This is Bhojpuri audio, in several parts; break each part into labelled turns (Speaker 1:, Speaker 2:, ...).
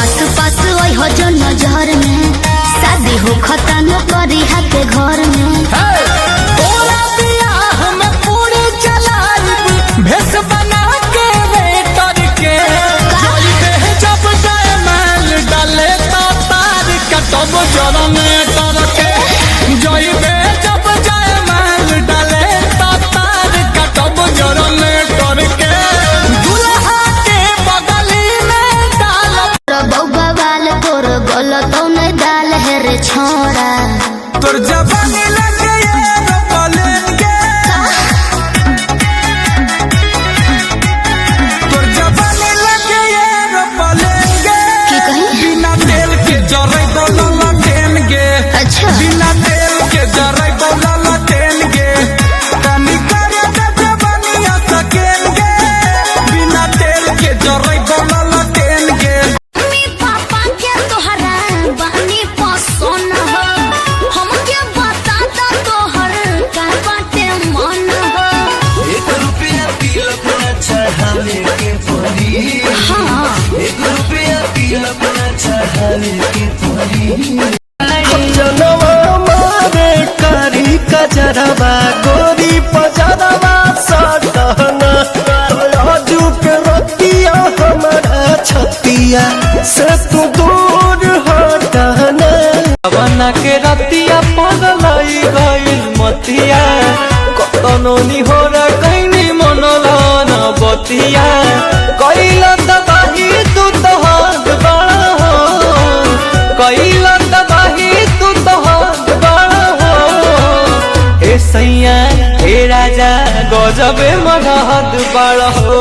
Speaker 1: आस पास वही हो जो नजर में शादी हो खतन करी हाथे घर में
Speaker 2: भेस बना के वेटर के जब जयमाल डाले तो तार कटब जनरेटर के जइबे जब जयमाल डाले तो तार कटब जनरेटर के दुल्हा के बगली में डाल
Speaker 1: बउवा वाल तोर गलत नहीं डाल है रे छोड़ा
Speaker 2: तोर जवानी लगे
Speaker 1: बिना
Speaker 2: तेल के जराई बोला लटेंगे कमी करे जवानिया सकेंगे बिना तेल के जराई बोला लटेंगे
Speaker 1: मी पापा के तोहरा बानी पसंद हो हम के बता दा तोहर का बाटे मन हो
Speaker 3: ₹1 तिलक ना चढ़ावे के पड़ी
Speaker 1: हां
Speaker 3: ₹1 तिलक ना चढ़ावे के पड़ी
Speaker 2: जनवा मारे कारी कजरवा गोरी पजरवा सटहना राजू के रतिया हमारा छतिया से तू दूर हटना बना के रतिया पगलाई गइल मतिया कतनो निहोरा कइनी मनला न बतिया कइला तबाही तू तो हाथ बड़ा हो कइला तबाही तू तो हाथ बड़ा हो हे सैया हे राजा गजबे मनहद बड़ा हो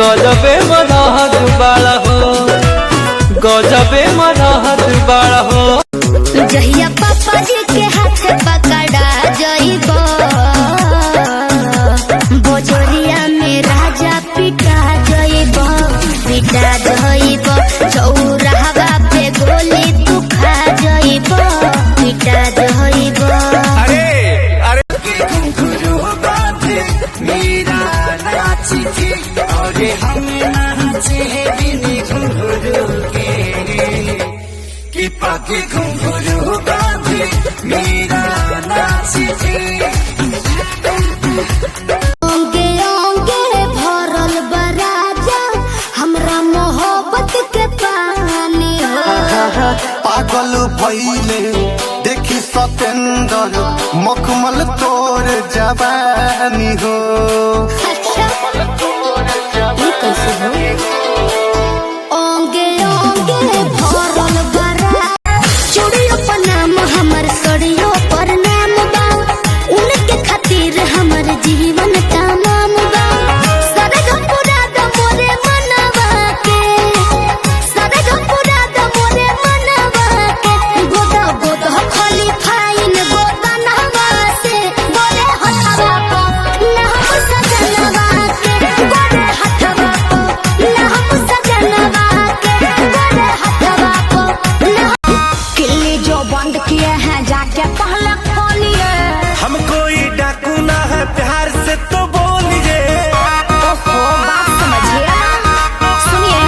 Speaker 2: गजबे मनहद बड़ा हो गजबे मनहद बड़ा हो
Speaker 1: जहिया पापा जी के हाथ पकड़ा जइबो बोजोरिया में राजा पिटा जइबो चौराहा पे गोली तू खा जइबो पिटा जइबो
Speaker 3: घुंघरू बांधे मेरा नाची थी और हम नाचे बिनी घुंघरू के कि पाके घुंघरू बांधे मेरा नाची थी
Speaker 1: अंगे अंगे भरल बराजा हमरा मोहब्बत के पानी हो
Speaker 4: पागल भइले देखी सतेंद्र मखमल तोर जवानी हो
Speaker 1: अच्छा ये कैसे हो अंगे अंगे भरल बरा चूड़ियों पर नाम हमर सड़ियों पर नाम बा उनके खातिर हमर जीवन तमाम बा सरग पूरा द मोरे मनवा के सरग पूरा द मोरे मनवा के गोदा गोदा खाली फाइन गोदा नहवा से बोले हथवा को ना हम सजनवा के बोले हथवा को ना हम सजनवा के बोले हथवा को ना किल्ली जो बंद किए हैं जाके पहले खोलिए
Speaker 2: हम कोई डाकू ना है प्यार से तो बोलिए
Speaker 1: ओहो बात समझिए सुनिए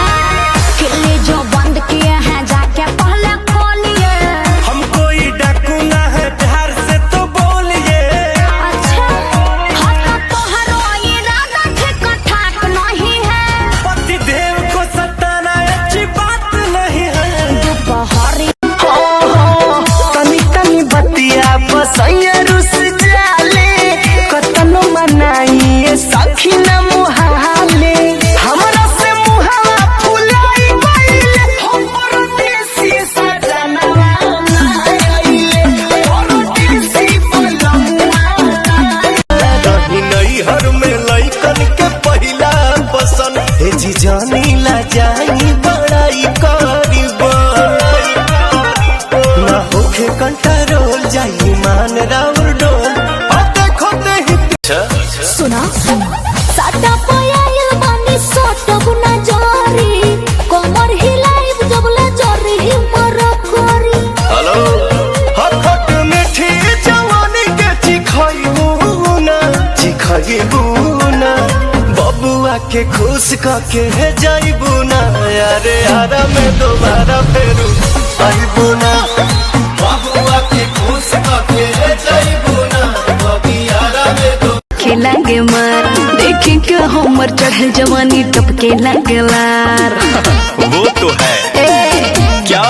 Speaker 1: किल्ली जो बंद किए हैं जाके पहले खोलिए
Speaker 2: हम कोई डाकू ना है प्यार से तो बोलिए
Speaker 1: अच्छा हाथ तोहरो इरादा ठीक ठाक नहीं है
Speaker 2: पति देव को सताना अच्छी बात नहीं है
Speaker 1: दोपहरी
Speaker 2: तनी तनी बतिया बसैया रुस जाले कतनो मनाइए सखी न मुहाले हमरा से मुहावा फुलाई गइले हम परदेसी सजनवा आइले परदेसी बलमुआ रही नई हर में लइकन के पहिला पसंद हे जी जानी ला जाई बड़ाई करीबा ना होखे कंट्रोल जाई मान राउर डोल देखो ही
Speaker 1: सुना साटा पयाइल बानी सोटब ना जारी कमर हिलाइब जबले जरी मर करी
Speaker 2: हेलो हखट मीठी जवानी के चिखइबू ना बबुआ के खुश कके जाइबू ना
Speaker 3: प्यारे आरा में दोबारा फेरू आईबो ना बाबुआ के खुश करके जाइबो ना बबी आरा में दो
Speaker 5: खेलांगे मार देखे के हमर चढ़ल जवानी टपके लगलार
Speaker 3: वो तो है क्या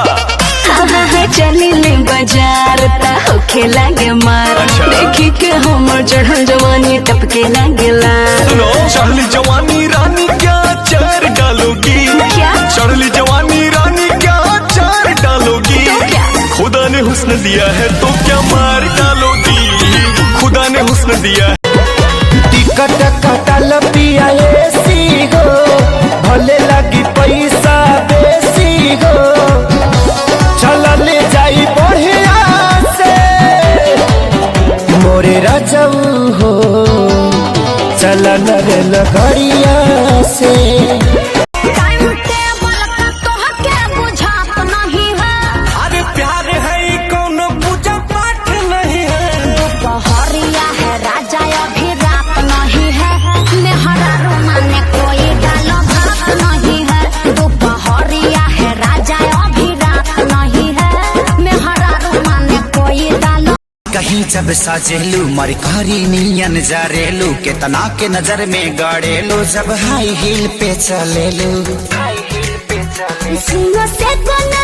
Speaker 5: चली ले बाजार ता हो खेलांगे मार देखे के हमर चढ़ल जवानी टपके लगलार
Speaker 2: सुनो चढ़ली जवानी रानी क्या चार डालोगी
Speaker 5: क्या?
Speaker 2: चढ़ली जवानी रानी क्या चार डालोगी
Speaker 5: तो क्या?
Speaker 2: खुदा ने हुस्न दिया है तो क्या मार डालोगी खुदा ने हुस्न दिया है
Speaker 3: टिकट कटल पिया एसी हो भले लगी पैसा बेसी हो चलल जाई बढ़िया से मोरे राजऊ हो चलन रे लगड़िया से
Speaker 1: टाइम टेबल का तोहके बुझात नहीं है
Speaker 2: अरे प्यार है कोनो पूजा पाठ नहीं है
Speaker 1: दोपहरिया है राजा अभी रात नहीं है मेहरा रोमाने कोई डालो भात नहीं है दोपहरिया है राजा अभी रात नहीं है मेहरा रोमाने कोई डालो
Speaker 3: कहीं जब साजेलू मरकारी नियन जारेलू केतना के नजर में गाड़ेलू जब हाई हील पे चलेलू
Speaker 1: सुनो से कोना